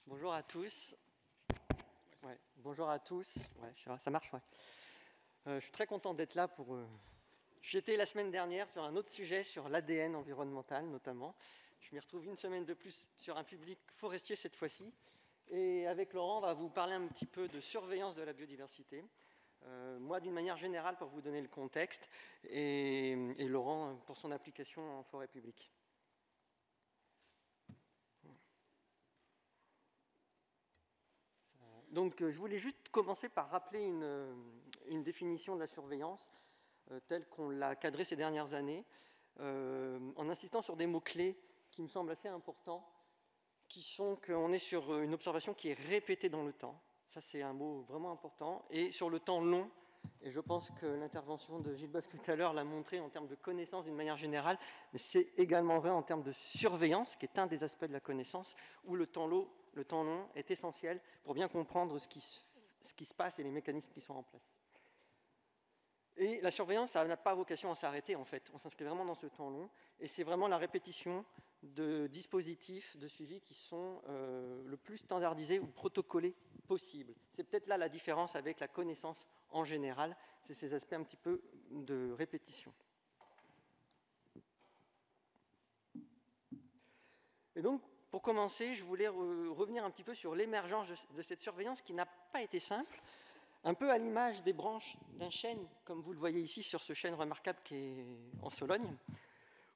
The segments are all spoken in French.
Bonjour à tous. Ouais, bonjour à tous. Ouais, ça marche, ouais. Je suis très content d'être là pour... J'étais la semaine dernière sur un autre sujet, sur l'ADN environnemental notamment. Je m'y retrouve une semaine de plus sur un public forestier cette fois-ci. Et avec Laurent, on va vous parler un petit peu de surveillance de la biodiversité. Moi, d'une manière générale, pour vous donner le contexte, et Laurent pour son application en forêt publique. Donc, je voulais juste commencer par rappeler une définition de la surveillance telle qu'on l'a cadrée ces dernières années, en insistant sur des mots-clés qui me semblent assez importants, qui sont qu'on est sur une observation qui est répétée dans le temps. Ça, c'est un mot vraiment important. Et sur le temps long, et je pense que l'intervention de Gilles Boeuf tout à l'heure l'a montré en termes de connaissance d'une manière générale, mais c'est également vrai en termes de surveillance, qui est un des aspects de la connaissance, où le temps long est essentiel pour bien comprendre ce qui se passe et les mécanismes qui sont en place. Et la surveillance, ça n'a pas vocation à s'arrêter, en fait. On s'inscrit vraiment dans ce temps long, et c'est vraiment la répétition de dispositifs de suivi qui sont le plus standardisés ou protocolés possible. C'est peut-être là la différence avec la connaissance en général, c'est ces aspects un petit peu de répétition. Et donc, pour commencer, je voulais revenir un petit peu sur l'émergence de cette surveillance qui n'a pas été simple, un peu à l'image des branches d'un chêne, comme vous le voyez ici sur ce chêne remarquable qui est en Sologne,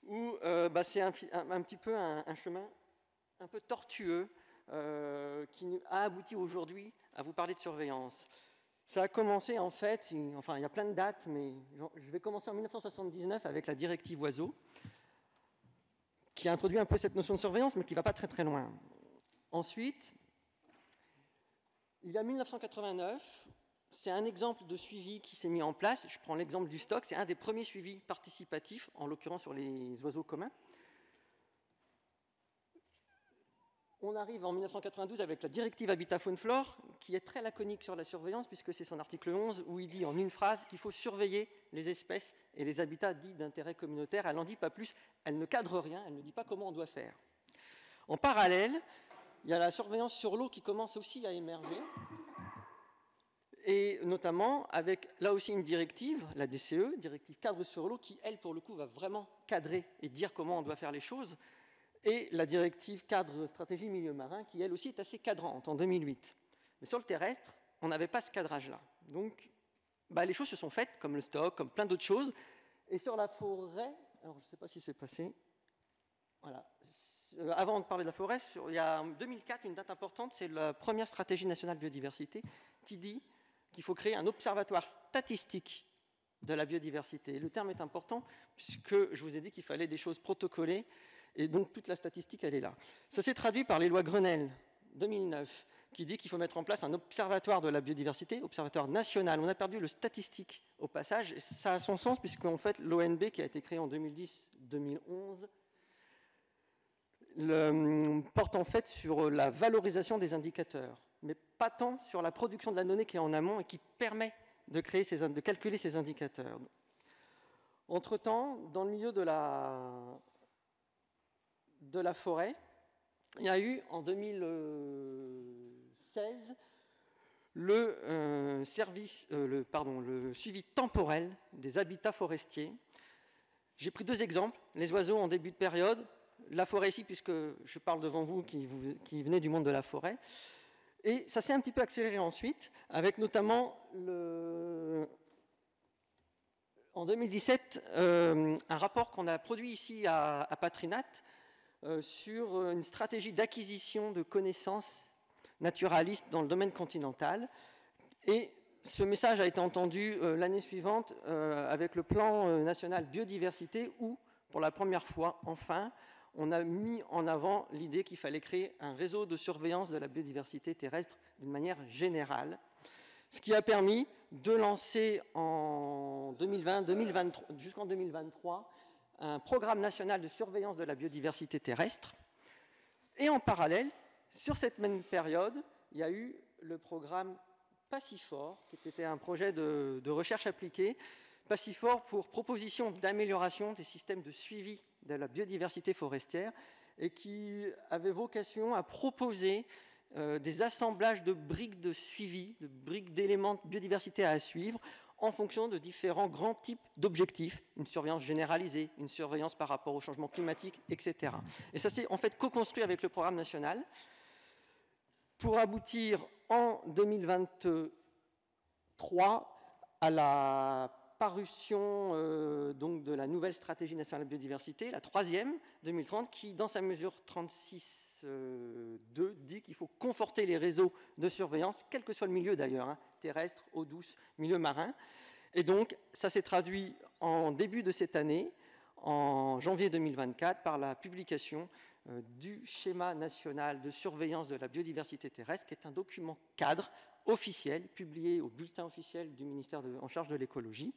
où c'est un petit peu un chemin un peu tortueux qui a abouti aujourd'hui à vous parler de surveillance. Ça a commencé en fait, enfin il y a plein de dates, mais je vais commencer en 1979 avec la directive Oiseaux, qui a introduit un peu cette notion de surveillance, mais qui ne va pas très très loin. Ensuite, il y a 1989, c'est un exemple de suivi qui s'est mis en place. Je prends l'exemple du stock, c'est un des premiers suivis participatifs, en l'occurrence sur les oiseaux communs. On arrive en 1992 avec la directive Habitat Faune Flore, qui est très laconique sur la surveillance, puisque c'est son article 11, où il dit en une phrase qu'il faut surveiller les espèces et les habitats dits d'intérêt communautaire. Elle n'en dit pas plus, elle ne cadre rien, elle ne dit pas comment on doit faire. En parallèle, il y a la surveillance sur l'eau qui commence aussi à émerger, et notamment avec, là aussi, une directive, la DCE, directive cadre sur l'eau, qui, elle, pour le coup, va vraiment cadrer et dire comment on doit faire les choses, et la directive cadre stratégie milieu marin, qui, elle aussi, est assez cadrante, en 2008. Mais sur le terrestre, on n'avait pas ce cadrage-là. Donc, les choses se sont faites, comme le stock, comme plein d'autres choses. Et sur la forêt, alors je ne sais pas si c'est passé, voilà. Avant de parler de la forêt, il y a en 2004 une date importante, c'est la première stratégie nationale biodiversité qui dit qu'il faut créer un observatoire statistique de la biodiversité. Et le terme est important puisque je vous ai dit qu'il fallait des choses protocolées et donc toute la statistique, elle est là. Ça s'est traduit par les lois Grenelle 2009 qui dit qu'il faut mettre en place un observatoire de la biodiversité, observatoire national. On a perdu le statistique au passage et ça a son sens puisqu'en fait l'ONB qui a été créé en 2010-2011 porte en fait sur la valorisation des indicateurs, mais pas tant sur la production de la donnée qui est en amont et qui permet de calculer ces indicateurs. Entre-temps, dans le milieu de la forêt, il y a eu en 2016 le suivi temporel des habitats forestiers. J'ai pris deux exemples, les oiseaux en début de période, la forêt ici, puisque je parle devant vous qui venez du monde de la forêt. Et ça s'est un petit peu accéléré ensuite, avec notamment, en 2017, un rapport qu'on a produit ici à Patrinat sur une stratégie d'acquisition de connaissances naturalistes dans le domaine continental. Et ce message a été entendu l'année suivante avec le plan national biodiversité où, pour la première fois, enfin, on a mis en avant l'idée qu'il fallait créer un réseau de surveillance de la biodiversité terrestre d'une manière générale, ce qui a permis de lancer en 2020, jusqu'en 2023 un programme national de surveillance de la biodiversité terrestre. Et en parallèle, sur cette même période, il y a eu le programme PACIFOR, qui était un projet de recherche appliquée, PACIFOR pour proposition d'amélioration des systèmes de suivi de la biodiversité forestière et qui avait vocation à proposer des assemblages de briques de suivi, de briques d'éléments de biodiversité à suivre, en fonction de différents grands types d'objectifs, une surveillance généralisée, une surveillance par rapport au changement climatique, etc. Et ça, c'est en fait co-construit avec le programme national pour aboutir en 2023 à la parution donc de la nouvelle stratégie nationale de biodiversité, la 3e, 2030, qui, dans sa mesure 36.2, dit qu'il faut conforter les réseaux de surveillance, quel que soit le milieu d'ailleurs, hein, terrestre, eau douce, milieu marin. Et donc, ça s'est traduit en début de cette année, en janvier 2024, par la publication du schéma national de surveillance de la biodiversité terrestre, qui est un document cadre officiel, publié au bulletin officiel du ministère en charge de l'écologie,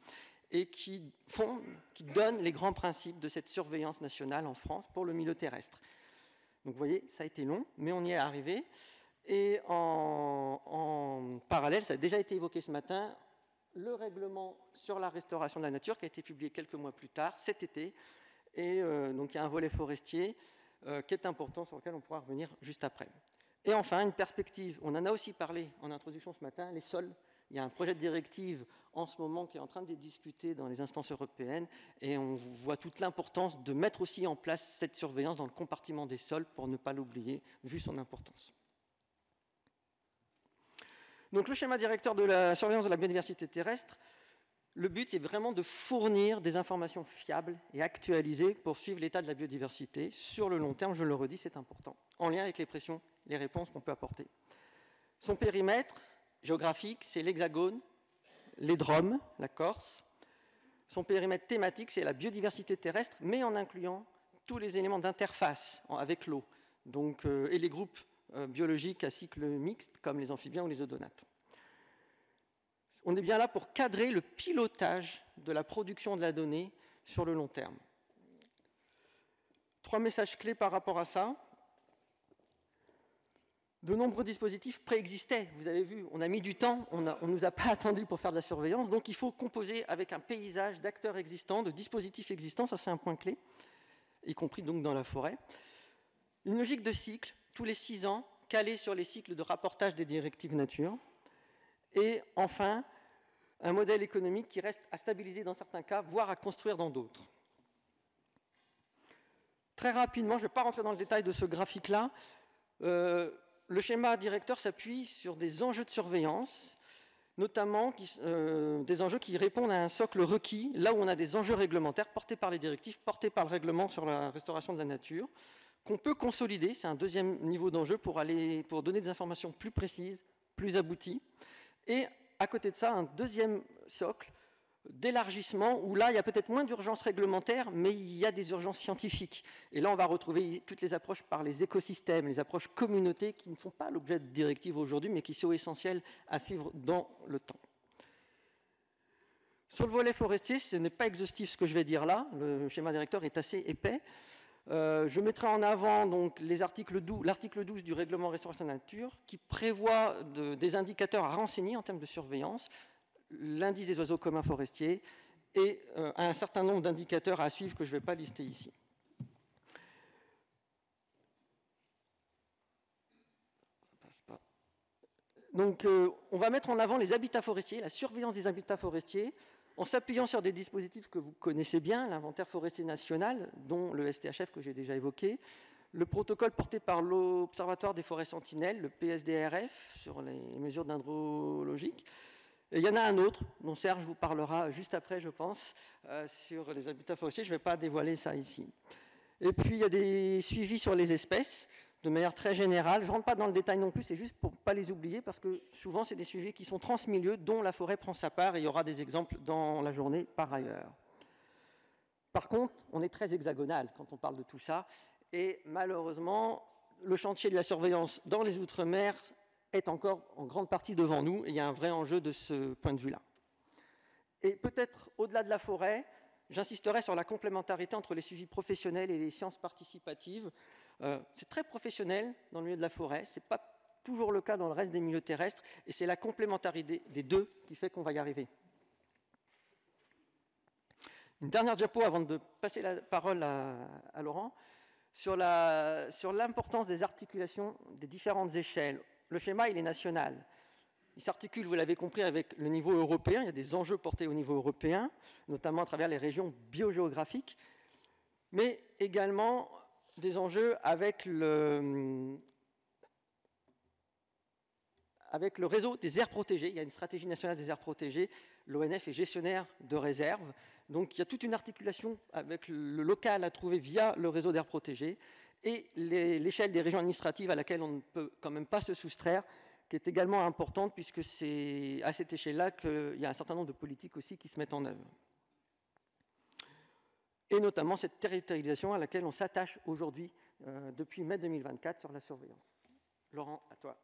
et qui donne les grands principes de cette surveillance nationale en France pour le milieu terrestre. Donc vous voyez, ça a été long, mais on y est arrivé. Et en parallèle, ça a déjà été évoqué ce matin, le règlement sur la restauration de la nature qui a été publié quelques mois plus tard, cet été. Et donc il y a un volet forestier qui est important, sur lequel on pourra revenir juste après. Et enfin, une perspective, on en a aussi parlé en introduction ce matin, les sols. Il y a un projet de directive en ce moment qui est en train d'être discuté dans les instances européennes et on voit toute l'importance de mettre aussi en place cette surveillance dans le compartiment des sols pour ne pas l'oublier, vu son importance. Donc le schéma directeur de la surveillance de la biodiversité terrestre, le but est vraiment de fournir des informations fiables et actualisées pour suivre l'état de la biodiversité sur le long terme, je le redis, c'est important, en lien avec les réponses qu'on peut apporter. Son périmètre géographique, c'est l'Hexagone, les Drom, la Corse. Son périmètre thématique, c'est la biodiversité terrestre, mais en incluant tous les éléments d'interface avec l'eau, et les groupes biologiques à cycle mixte, comme les amphibiens ou les odonates. On est bien là pour cadrer le pilotage de la production de la donnée sur le long terme. 3 messages clés par rapport à ça. De nombreux dispositifs préexistaient, vous avez vu, on a mis du temps, on ne nous a pas attendu pour faire de la surveillance, donc il faut composer avec un paysage d'acteurs existants, de dispositifs existants, ça c'est un point clé, y compris donc dans la forêt. Une logique de cycle, tous les 6 ans, calée sur les cycles de rapportage des directives nature. Et enfin, un modèle économique qui reste à stabiliser dans certains cas, voire à construire dans d'autres. Très rapidement, je ne vais pas rentrer dans le détail de ce graphique-là, le schéma directeur s'appuie sur des enjeux de surveillance, notamment des enjeux qui répondent à un socle requis, là où on a des enjeux réglementaires portés par les directives, portés par le règlement sur la restauration de la nature, qu'on peut consolider, c'est un deuxième niveau d'enjeu pour donner des informations plus précises, plus abouties. Et à côté de ça, un deuxième socle d'élargissement où là, il y a peut-être moins d'urgences réglementaires, mais il y a des urgences scientifiques. Et là, on va retrouver toutes les approches par les écosystèmes, les approches communautés qui ne font pas l'objet de directives aujourd'hui, mais qui sont essentielles à suivre dans le temps. Sur le volet forestier, ce n'est pas exhaustif ce que je vais dire là, le schéma directeur est assez épais. Je mettrai en avant donc l'article 12 du règlement restauration de la nature qui prévoit des indicateurs à renseigner en termes de surveillance, l'indice des oiseaux communs forestiers et un certain nombre d'indicateurs à suivre que je ne vais pas lister ici. Ça passe pas. Donc on va mettre en avant les habitats forestiers, la surveillance des habitats forestiers, en s'appuyant sur des dispositifs que vous connaissez bien, l'inventaire forestier national, dont le STHF que j'ai déjà évoqué, le protocole porté par l'Observatoire des forêts sentinelles, le PSDRF, sur les mesures dendrologiques. Et il y en a un autre, dont Serge vous parlera juste après, je pense, sur les habitats forestiers. Je ne vais pas dévoiler ça ici. Et puis, il y a des suivis sur les espèces, de manière très générale. Je ne rentre pas dans le détail non plus, c'est juste pour ne pas les oublier, parce que souvent, c'est des suivis qui sont transmilieux, dont la forêt prend sa part, et il y aura des exemples dans la journée par ailleurs. Par contre, on est très hexagonal quand on parle de tout ça, et malheureusement, le chantier de la surveillance dans les Outre-mer est encore en grande partie devant nous, et il y a un vrai enjeu de ce point de vue-là. Et peut-être, au-delà de la forêt, j'insisterai sur la complémentarité entre les suivis professionnels et les sciences participatives. C'est très professionnel dans le milieu de la forêt, ce n'est pas toujours le cas dans le reste des milieux terrestres, et c'est la complémentarité des deux qui fait qu'on va y arriver. Une dernière diapo avant de passer la parole à Laurent, sur l'importance des articulations des différentes échelles, le schéma, il est national. Il s'articule, vous l'avez compris, avec le niveau européen. Il y a des enjeux portés au niveau européen, notamment à travers les régions biogéographiques, mais également des enjeux avec le réseau des aires protégées. Il y a une stratégie nationale des aires protégées. L'ONF est gestionnaire de réserves. Donc il y a toute une articulation avec le local à trouver via le réseau d'aires protégées et l'échelle des régions administratives à laquelle on ne peut quand même pas se soustraire, qui est également importante puisque c'est à cette échelle-là qu'il y a un certain nombre de politiques aussi qui se mettent en œuvre. Et notamment cette territorialisation à laquelle on s'attache aujourd'hui, depuis mai 2024, sur la surveillance. Laurent, à toi.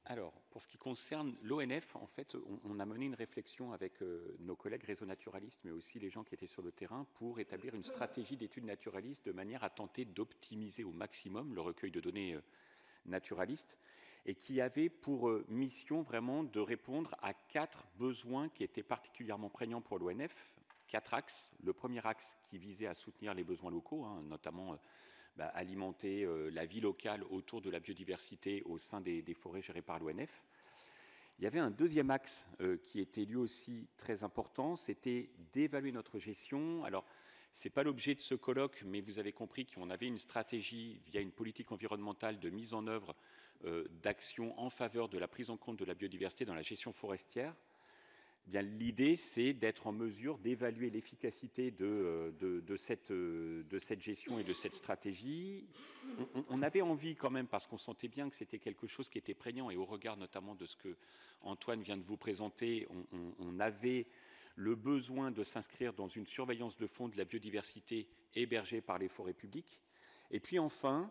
Alors, pour ce qui concerne l'ONF, en fait, on a mené une réflexion avec nos collègues réseaux naturalistes, mais aussi les gens qui étaient sur le terrain, pour établir une stratégie d'études naturalistes de manière à tenter d'optimiser au maximum le recueil de données naturalistes, et qui avait pour mission vraiment de répondre à 4 besoins qui étaient particulièrement prégnants pour l'ONF, 4 axes. Le premier axe qui visait à soutenir les besoins locaux, notamment alimenter la vie locale autour de la biodiversité au sein des forêts gérées par l'ONF. Il y avait un deuxième axe qui était lui aussi très important, c'était d'évaluer notre gestion. Alors, ce n'est pas l'objet de ce colloque, mais vous avez compris qu'on avait une stratégie via une politique environnementale de mise en œuvre d'actions en faveur de la prise en compte de la biodiversité dans la gestion forestière. Eh bien, l'idée, c'est d'être en mesure d'évaluer l'efficacité de cette gestion et de cette stratégie. On avait envie quand même, parce qu'on sentait bien que c'était quelque chose qui était prégnant, et au regard notamment de ce que Antoine vient de vous présenter, on avait le besoin de s'inscrire dans une surveillance de fond de la biodiversité hébergée par les forêts publiques. Et puis enfin,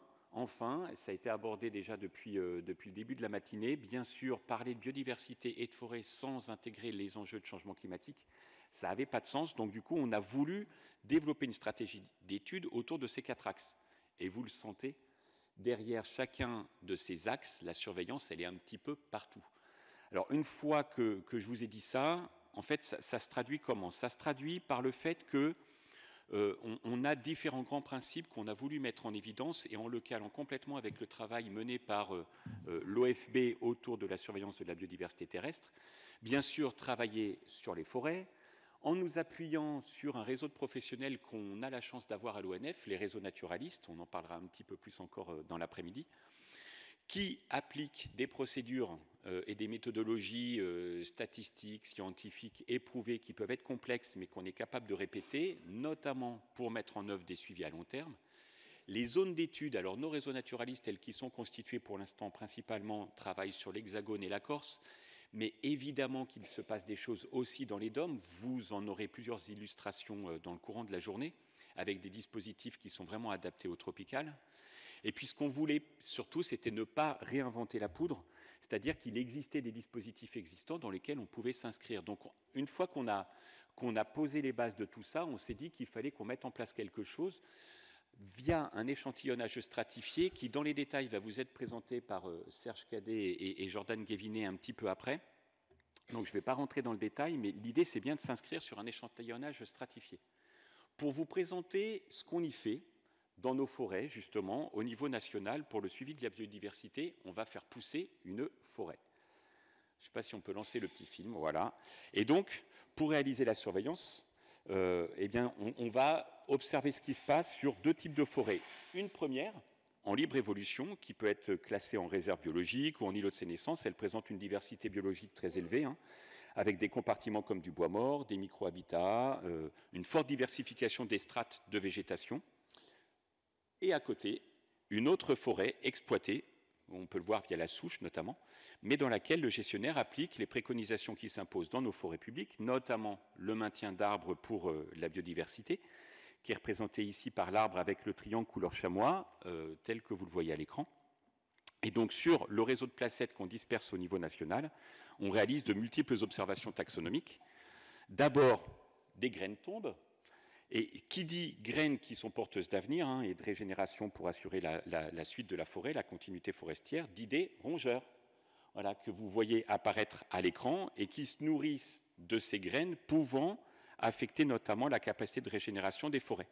ça a été abordé déjà depuis le début de la matinée, bien sûr, parler de biodiversité et de forêt sans intégrer les enjeux de changement climatique, ça n'avait pas de sens. Donc du coup, on a voulu développer une stratégie d'études autour de ces 4 axes. Et vous le sentez, derrière chacun de ces axes, la surveillance, elle est un petit peu partout. Alors une fois que je vous ai dit ça, en fait, ça se traduit comment? Ça se traduit par le fait que on a différents grands principes qu'on a voulu mettre en évidence et en le calant complètement avec le travail mené par l'OFB autour de la surveillance de la biodiversité terrestre. Bien sûr, travailler sur les forêts, en nous appuyant sur un réseau de professionnels qu'on a la chance d'avoir à l'ONF, les réseaux naturalistes, on en parlera un petit peu plus encore dans l'après-midi, qui appliquent des procédures et des méthodologies statistiques, scientifiques, éprouvées, qui peuvent être complexes, mais qu'on est capable de répéter, notamment pour mettre en œuvre des suivis à long terme. Les zones d'études, alors nos réseaux naturalistes, tels qu'ils sont constitués pour l'instant principalement, travaillent sur l'Hexagone et la Corse, mais évidemment qu'il se passe des choses aussi dans les DOM. Vous en aurez plusieurs illustrations dans le courant de la journée, avec des dispositifs qui sont vraiment adaptés au tropical. Et puis ce qu'on voulait surtout, c'était ne pas réinventer la poudre, c'est-à-dire qu'il existait des dispositifs existants dans lesquels on pouvait s'inscrire. Donc une fois qu'on a posé les bases de tout ça, on s'est dit qu'il fallait qu'on mette en place quelque chose via un échantillonnage stratifié qui, dans les détails, va vous être présenté par Serge Cadet et Jordan Guévinet un petit peu après. Donc je ne vais pas rentrer dans le détail, mais l'idée, c'est bien de s'inscrire sur un échantillonnage stratifié. Pour vous présenter ce qu'on y fait dans nos forêts, justement, au niveau national, pour le suivi de la biodiversité, on va faire pousser une forêt. Je ne sais pas si on peut lancer le petit film, voilà. Et donc, pour réaliser la surveillance, eh bien, on va observer ce qui se passe sur 2 types de forêts. Une première, en libre évolution, qui peut être classée en réserve biologique ou en îlot de sénescence. Elle présente une diversité biologique très élevée, avec des compartiments comme du bois mort, des micro-habitats, une forte diversification des strates de végétation. Et à côté, une autre forêt exploitée, on peut le voir via la souche notamment, mais dans laquelle le gestionnaire applique les préconisations qui s'imposent dans nos forêts publiques, notamment le maintien d'arbres pour la biodiversité, qui est représenté ici par l'arbre avec le triangle couleur chamois, tel que vous le voyez à l'écran. Et donc sur le réseau de placettes qu'on disperse au niveau national, on réalise de multiples observations taxonomiques. D'abord, des graines tombent. Et qui dit graines qui sont porteuses d'avenir et de régénération pour assurer la suite de la forêt, la continuité forestière, dit des rongeurs, voilà, que vous voyez apparaître à l'écran et qui se nourrissent de ces graines pouvant affecter notamment la capacité de régénération des forêts.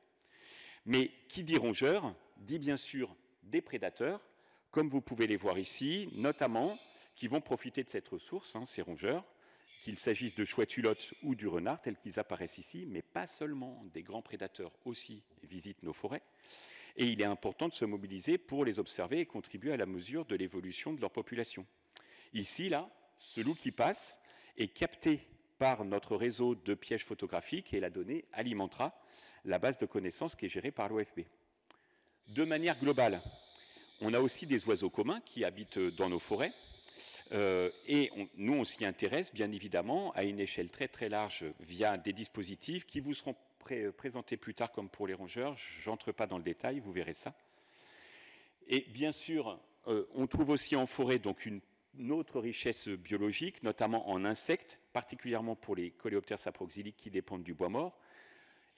Mais qui dit rongeurs dit bien sûr des prédateurs, comme vous pouvez les voir ici, notamment qui vont profiter de cette ressource, ces rongeurs, qu'il s'agisse de chouettes hulottes ou du renard, tels qu'ils apparaissent ici, mais pas seulement, des grands prédateurs aussi visitent nos forêts. Et il est important de se mobiliser pour les observer et contribuer à la mesure de l'évolution de leur population. Ici, là, ce loup qui passe est capté par notre réseau de pièges photographiques et la donnée alimentera la base de connaissances qui est gérée par l'OFB. De manière globale, on a aussi des oiseaux communs qui habitent dans nos forêts nous, on s'y intéresse bien évidemment à une échelle très très large via des dispositifs qui vous seront présentés plus tard comme pour les rongeurs. Je n'entre pas dans le détail, vous verrez ça. Et bien sûr, on trouve aussi en forêt donc une autre richesse biologique, notamment en insectes, particulièrement pour les coléoptères saproxyliques qui dépendent du bois mort,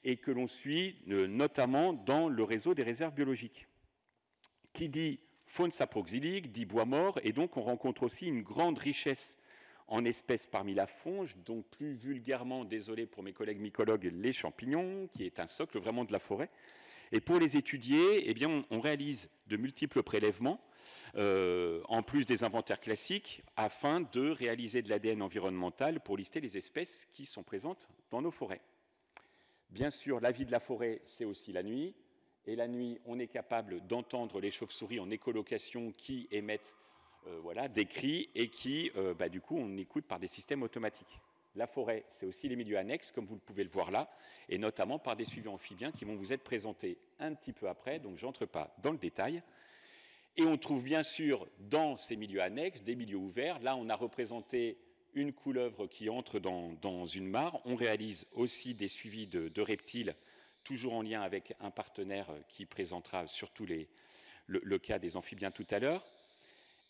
et que l'on suit notamment dans le réseau des réserves biologiques. Qui dit faune saproxylique, dit bois mort, et donc on rencontre aussi une grande richesse en espèces parmi la fonge, donc plus vulgairement, désolé pour mes collègues mycologues, les champignons, qui est un socle vraiment de la forêt. Et pour les étudier, eh bien, on réalise de multiples prélèvements, en plus des inventaires classiques, afin de réaliser de l'ADN environnemental pour lister les espèces qui sont présentes dans nos forêts. Bien sûr, la vie de la forêt, c'est aussi la nuit. Et la nuit, on est capable d'entendre les chauves-souris en écolocation qui émettent des cris et qui, du coup, on écoute par des systèmes automatiques. La forêt, c'est aussi les milieux annexes, comme vous pouvez le voir là, et notamment par des suivis amphibiens qui vont vous être présentés un petit peu après, donc je n'entre pas dans le détail. Et on trouve bien sûr dans ces milieux annexes des milieux ouverts. Là, on a représenté une couleuvre qui entre dans une mare. On réalise aussi des suivis de reptiles, toujours en lien avec un partenaire qui présentera surtout le cas des amphibiens tout à l'heure.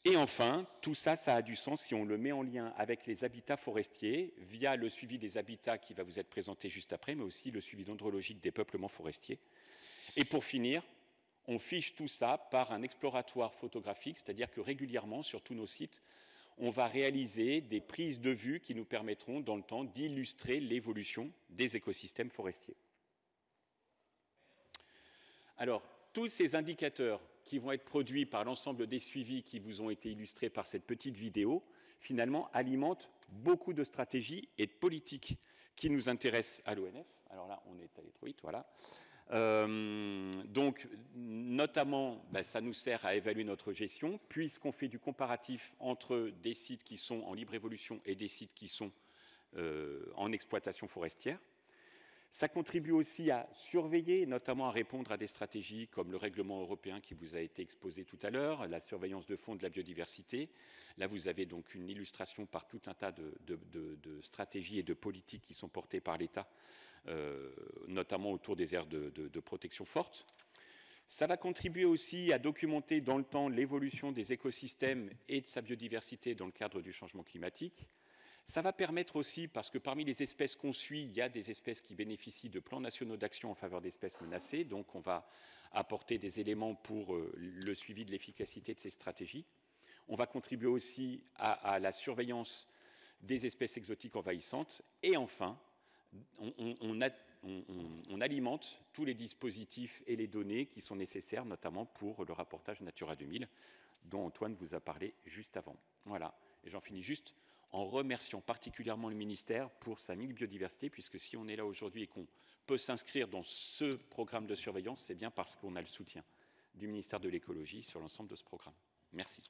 Et enfin, tout ça, ça a du sens si on le met en lien avec les habitats forestiers, via le suivi des habitats qui va vous être présenté juste après, mais aussi le suivi dendrologique des peuplements forestiers. Et pour finir, on fiche tout ça par un exploratoire photographique, c'est-à-dire que régulièrement, sur tous nos sites, on va réaliser des prises de vue qui nous permettront, dans le temps, d'illustrer l'évolution des écosystèmes forestiers. Alors, tous ces indicateurs qui vont être produits par l'ensemble des suivis qui vous ont été illustrés par cette petite vidéo, finalement, alimentent beaucoup de stratégies et de politiques qui nous intéressent à l'ONF. Alors là, on est allé trop vite, voilà. Donc, notamment, ça nous sert à évaluer notre gestion, puisqu'on fait du comparatif entre des sites qui sont en libre évolution et des sites qui sont en exploitation forestière. Ça contribue aussi à surveiller, notamment à répondre à des stratégies comme le règlement européen qui vous a été exposé tout à l'heure, la surveillance de fond de la biodiversité. Là, vous avez donc une illustration par tout un tas de stratégies et de politiques qui sont portées par l'État, notamment autour des aires de protection forte. Ça va contribuer aussi à documenter dans le temps l'évolution des écosystèmes et de sa biodiversité dans le cadre du changement climatique. Ça va permettre aussi, parce que parmi les espèces qu'on suit, il y a des espèces qui bénéficient de plans nationaux d'action en faveur d'espèces menacées, donc on va apporter des éléments pour le suivi de l'efficacité de ces stratégies. On va contribuer aussi à la surveillance des espèces exotiques envahissantes. Et enfin, on alimente tous les dispositifs et les données qui sont nécessaires, notamment pour le rapportage Natura 2000, dont Antoine vous a parlé juste avant. Voilà, et j'en finis juste en remerciant particulièrement le ministère pour sa biodiversité, puisque si on est là aujourd'hui et qu'on peut s'inscrire dans ce programme de surveillance, c'est bien parce qu'on a le soutien du ministère de l'écologie sur l'ensemble de ce programme. Merci.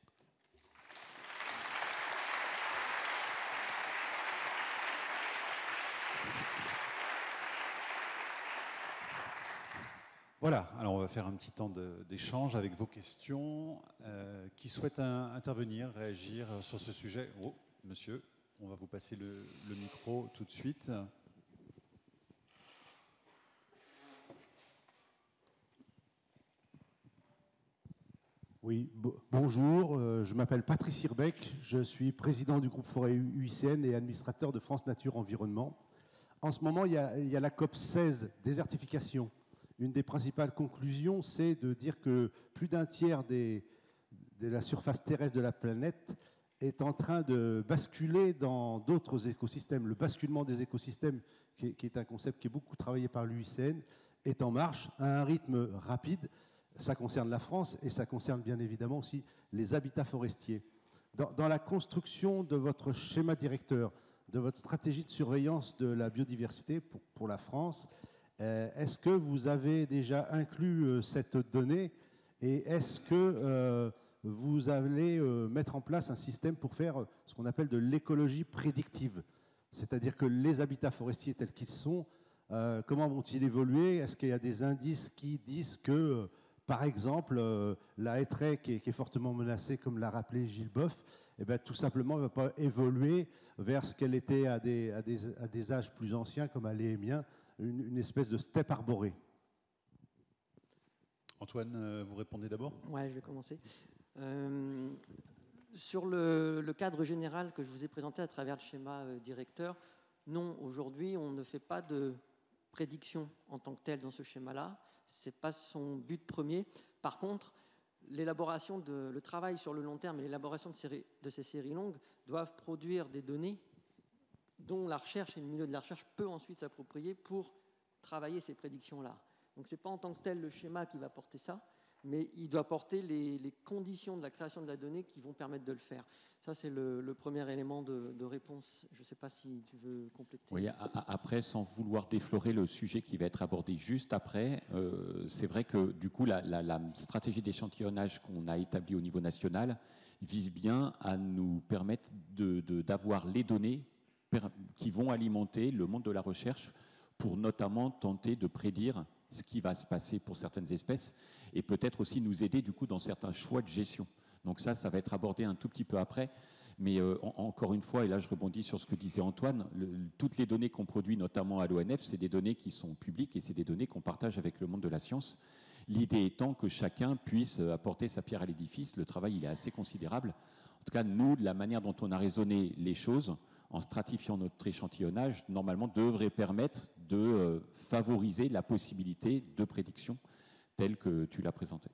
Voilà, alors on va faire un petit temps d'échange avec vos questions. Qui souhaite intervenir, réagir sur ce sujet? Oh, monsieur, on va vous passer le micro tout de suite. Oui, bonjour, je m'appelle Patrice Irbec, je suis président du groupe Forêt UICN et administrateur de France Nature Environnement. En ce moment, il y a la COP 16, désertification. Une des principales conclusions, c'est de dire que plus d'un tiers de la surface terrestre de la planète est en train de basculer dans d'autres écosystèmes. Le basculement des écosystèmes, qui est un concept qui est beaucoup travaillé par l'UICN, est en marche à un rythme rapide. Ça concerne la France et ça concerne bien évidemment aussi les habitats forestiers. Dans la construction de votre schéma directeur, de votre stratégie de surveillance de la biodiversité pour la France, est-ce que vous avez déjà inclus cette donnée et est-ce que vous allez mettre en place un système pour faire ce qu'on appelle de l'écologie prédictive? C'est-à-dire que les habitats forestiers tels qu'ils sont, comment vont-ils évoluer? Est-ce qu'il y a des indices qui disent que, par exemple, la hêtraie qui est fortement menacée, comme l'a rappelé Gilles Boeuf, eh bien, tout simplement ne va pas évoluer vers ce qu'elle était à des âges plus anciens, comme à l'Éhémien, une espèce de steppe arborée? Antoine, vous répondez d'abord? Oui, je vais commencer. Sur le cadre général que je vous ai présenté à travers le schéma directeur, non, aujourd'hui, on ne fait pas de prédiction en tant que telle dans ce schéma-là. Ce n'est pas son but premier. Par contre, le travail sur le long terme et l'élaboration de ces séries longues doivent produire des données dont la recherche et le milieu de la recherche peut ensuite s'approprier pour travailler ces prédictions-là. Donc ce n'est pas en tant que tel le schéma qui va porter ça, mais il doit porter les conditions de la création de la donnée qui vont permettre de le faire. Ça, c'est le premier élément de réponse. Je ne sais pas si tu veux compléter. Oui, après, sans vouloir déflorer le sujet qui va être abordé juste après, c'est vrai que du coup, la stratégie d'échantillonnage qu'on a établie au niveau national vise bien à nous permettre d'avoir les données qui vont alimenter le monde de la recherche pour notamment tenter de prédire ce qui va se passer pour certaines espèces et peut-être aussi nous aider du coup dans certains choix de gestion. Donc ça va être abordé un tout petit peu après. Mais encore une fois, et là je rebondis sur ce que disait Antoine, toutes les données qu'on produit notamment à l'ONF, c'est des données qui sont publiques et c'est des données qu'on partage avec le monde de la science. L'idée étant que chacun puisse apporter sa pierre à l'édifice. Le travail, il est assez considérable. En tout cas, nous, de la manière dont on a raisonné les choses, en stratifiant notre échantillonnage, normalement devrait permettre de favoriser la possibilité de prédiction telle que tu l'as présentée.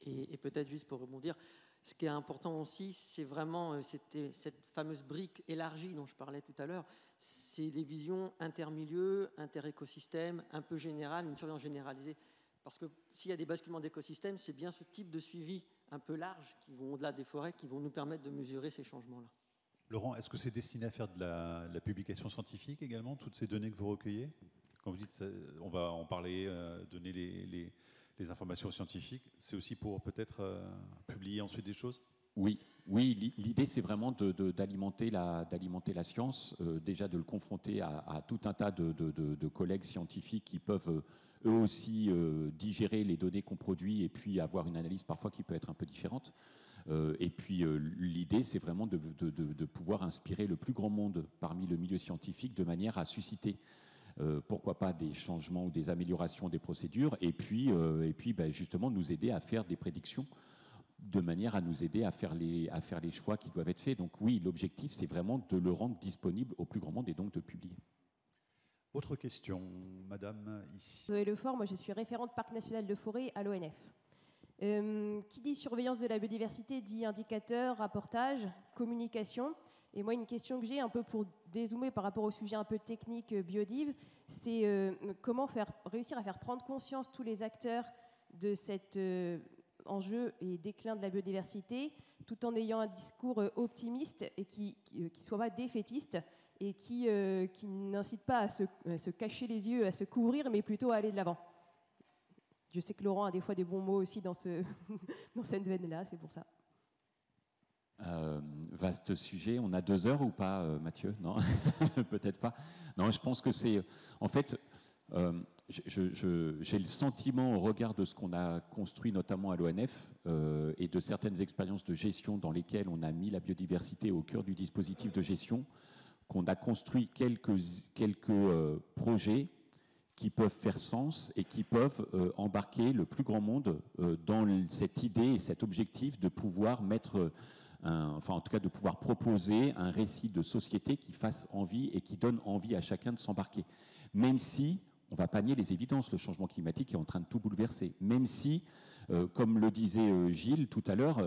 Et peut-être juste pour rebondir, ce qui est important aussi, c'est vraiment cette fameuse brique élargie dont je parlais tout à l'heure. C'est des visions intermilieux, interécosystèmes, un peu générales, une surveillance généralisée. Parce que s'il y a des basculements d'écosystèmes, c'est bien ce type de suivi un peu large qui vont au-delà des forêts, qui vont nous permettre de mesurer ces changements-là. Laurent, est-ce que c'est destiné à faire de la publication scientifique également, toutes ces données que vous recueillez? Quand vous dites on va en parler, donner les informations scientifiques, c'est aussi pour peut-être publier ensuite des choses? Oui, l'idée c'est vraiment d'alimenter la science, déjà de le confronter à tout un tas de collègues scientifiques qui peuvent eux aussi digérer les données qu'on produit et puis avoir une analyse parfois qui peut être un peu différente. Et puis l'idée c'est vraiment de pouvoir inspirer le plus grand monde parmi le milieu scientifique de manière à susciter pourquoi pas des changements ou des améliorations des procédures et puis justement nous aider à faire des prédictions de manière à nous aider à faire les choix qui doivent être faits. Donc oui, l'objectif c'est vraiment de le rendre disponible au plus grand monde et donc de publier. Autre question, madame, ici. Zoé Lefort, moi je suis référente Parc national de forêt à l'ONF. Qui dit surveillance de la biodiversité dit indicateur, rapportage, communication. Et moi, une question que j'ai un peu pour dézoomer par rapport au sujet un peu technique biodiv, c'est comment réussir à faire prendre conscience tous les acteurs de cet enjeu et déclin de la biodiversité, tout en ayant un discours optimiste et qui ne soit pas défaitiste et qui n'incite pas à se cacher les yeux, à se couvrir, mais plutôt à aller de l'avant. Je sais que Laurent a des fois des bons mots aussi dans cette veine-là, c'est pour ça. Vaste sujet. On a 2 heures ou pas, Mathieu? Non, peut-être pas. Non, je pense que c'est... En fait, j'ai le sentiment, au regard de ce qu'on a construit, notamment à l'ONF, et de certaines expériences de gestion dans lesquelles on a mis la biodiversité au cœur du dispositif de gestion, qu'on a construit quelques projets qui peuvent faire sens et qui peuvent embarquer le plus grand monde dans cette idée et cet objectif de pouvoir mettre, en tout cas de pouvoir proposer un récit de société qui fasse envie et qui donne envie à chacun de s'embarquer. Même si, on ne va pas nier les évidences, le changement climatique est en train de tout bouleverser. Même si, comme le disait Gilles tout à l'heure,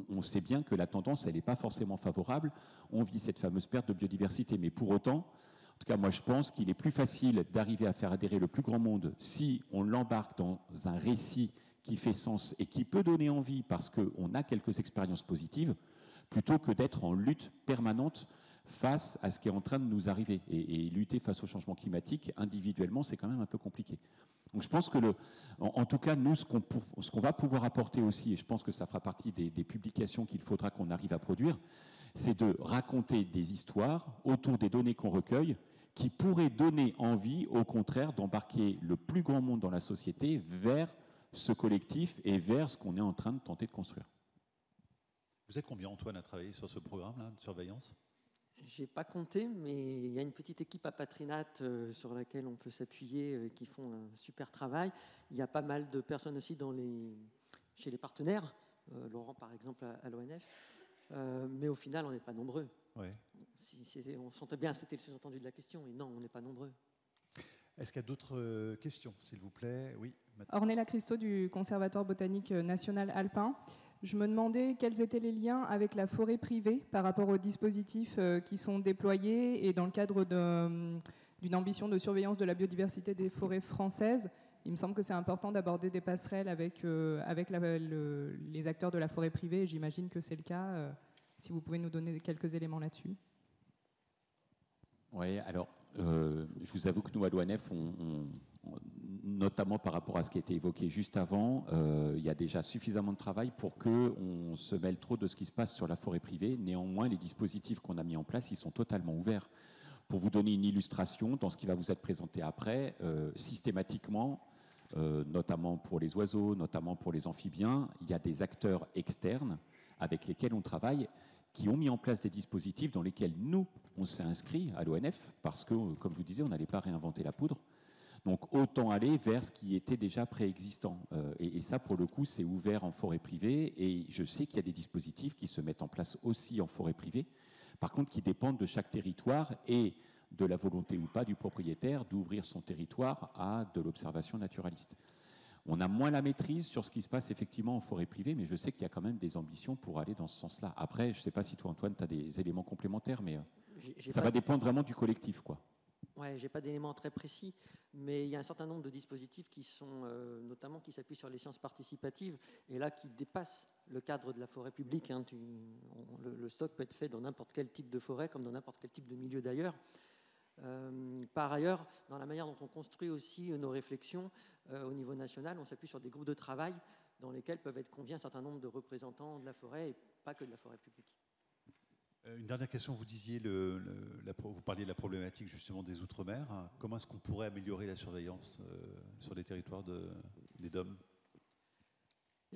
on sait bien que la tendance, elle n'est pas forcément favorable. On vit cette fameuse perte de biodiversité, mais pour autant... En tout cas, moi, je pense qu'il est plus facile d'arriver à faire adhérer le plus grand monde si on l'embarque dans un récit qui fait sens et qui peut donner envie parce qu'on a quelques expériences positives, plutôt que d'être en lutte permanente face à ce qui est en train de nous arriver. Et lutter face au changement climatique, individuellement, c'est quand même un peu compliqué. Donc je pense que, en tout cas, nous, ce qu'on va pouvoir apporter aussi, et je pense que ça fera partie des publications qu'il faudra qu'on arrive à produire, c'est de raconter des histoires autour des données qu'on recueille qui pourraient donner envie, au contraire, d'embarquer le plus grand monde dans la société vers ce collectif et vers ce qu'on est en train de tenter de construire. Vous êtes combien, Antoine, à travailler sur ce programme-là de surveillance ? Je n'ai pas compté, mais il y a une petite équipe à Patrinat sur laquelle on peut s'appuyer, qui font un super travail. Il y a pas mal de personnes aussi chez les partenaires, Laurent par exemple à l'ONF, mais au final on n'est pas nombreux. Ouais. On sentait bien, c'était le sous-entendu de la question, et non, on n'est pas nombreux. Est-ce qu'il y a d'autres questions, s'il vous plaît ? Oui. Ornella Christo du Conservatoire botanique national alpin. Je me demandais quels étaient les liens avec la forêt privée par rapport aux dispositifs qui sont déployés et dans le cadre d'une ambition de surveillance de la biodiversité des forêts françaises. Il me semble que c'est important d'aborder des passerelles avec les acteurs de la forêt privée, et j'imagine que c'est le cas. Si vous pouvez nous donner quelques éléments là-dessus. Oui, alors, je vous avoue que nous, à l'ONF, notamment par rapport à ce qui a été évoqué juste avant, il y a déjà suffisamment de travail pour qu'on se mêle trop de ce qui se passe sur la forêt privée. Néanmoins, les dispositifs qu'on a mis en place, ils sont totalement ouverts. Pour vous donner une illustration, dans ce qui va vous être présenté après, systématiquement, notamment pour les oiseaux, notamment pour les amphibiens, il y a des acteurs externes avec lesquels on travaille, qui ont mis en place des dispositifs dans lesquels nous, on s'est inscrits à l'ONF, parce que, comme je vous disais, on n'allait pas réinventer la poudre. Donc autant aller vers ce qui était déjà préexistant. Et ça, pour le coup, c'est ouvert en forêt privée. Et je sais qu'il y a des dispositifs qui se mettent en place aussi en forêt privée, par contre, qui dépendent de chaque territoire et de la volonté ou pas du propriétaire d'ouvrir son territoire à de l'observation naturaliste. On a moins la maîtrise sur ce qui se passe effectivement en forêt privée, mais je sais qu'il y a quand même des ambitions pour aller dans ce sens-là. Après, je ne sais pas si toi, Antoine, tu as des éléments complémentaires, mais ça va dépendre vraiment du collectif, quoi. Ouais, j'ai pas d'éléments très précis, mais il y a un certain nombre de dispositifs qui sont, notamment, qui s'appuient sur les sciences participatives, et là, qui dépassent le cadre de la forêt publique. Hein. Le stock peut être fait dans n'importe quel type de forêt, comme dans n'importe quel type de milieu d'ailleurs. Par ailleurs, dans la manière dont on construit aussi nos réflexions au niveau national, on s'appuie sur des groupes de travail dans lesquels peuvent être conviés un certain nombre de représentants de la forêt et pas que de la forêt publique. Une dernière question, vous disiez, vous parliez de la problématique justement des Outre-mer. Comment est-ce qu'on pourrait améliorer la surveillance sur les territoires des DOM ?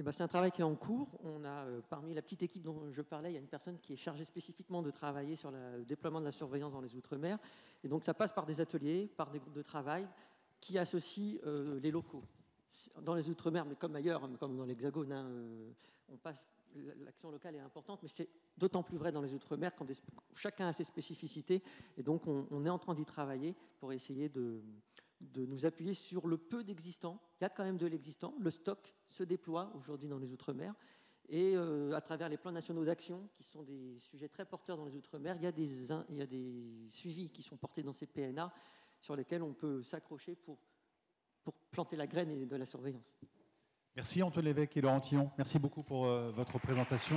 Eh ben, c'est un travail qui est en cours. On a, parmi la petite équipe dont je parlais, il y a une personne qui est chargée spécifiquement de travailler sur le déploiement de la surveillance dans les Outre-mer. Et donc ça passe par des ateliers, par des groupes de travail qui associent les locaux. Dans les Outre-mer, mais comme ailleurs, comme dans l'Hexagone, hein, l'action locale est importante, mais c'est d'autant plus vrai dans les Outre-mer quand chacun a ses spécificités. Et donc on est en train d'y travailler pour essayer de nous appuyer sur le peu d'existant. Il y a quand même de l'existant. Le stock se déploie aujourd'hui dans les Outre-mer. Et à travers les plans nationaux d'action, qui sont des sujets très porteurs dans les Outre-mer, il y a des suivis qui sont portés dans ces PNA sur lesquels on peut s'accrocher pour planter la graine de la surveillance. Merci Antoine Lévesque et Laurent Tillon. Merci beaucoup pour votre présentation.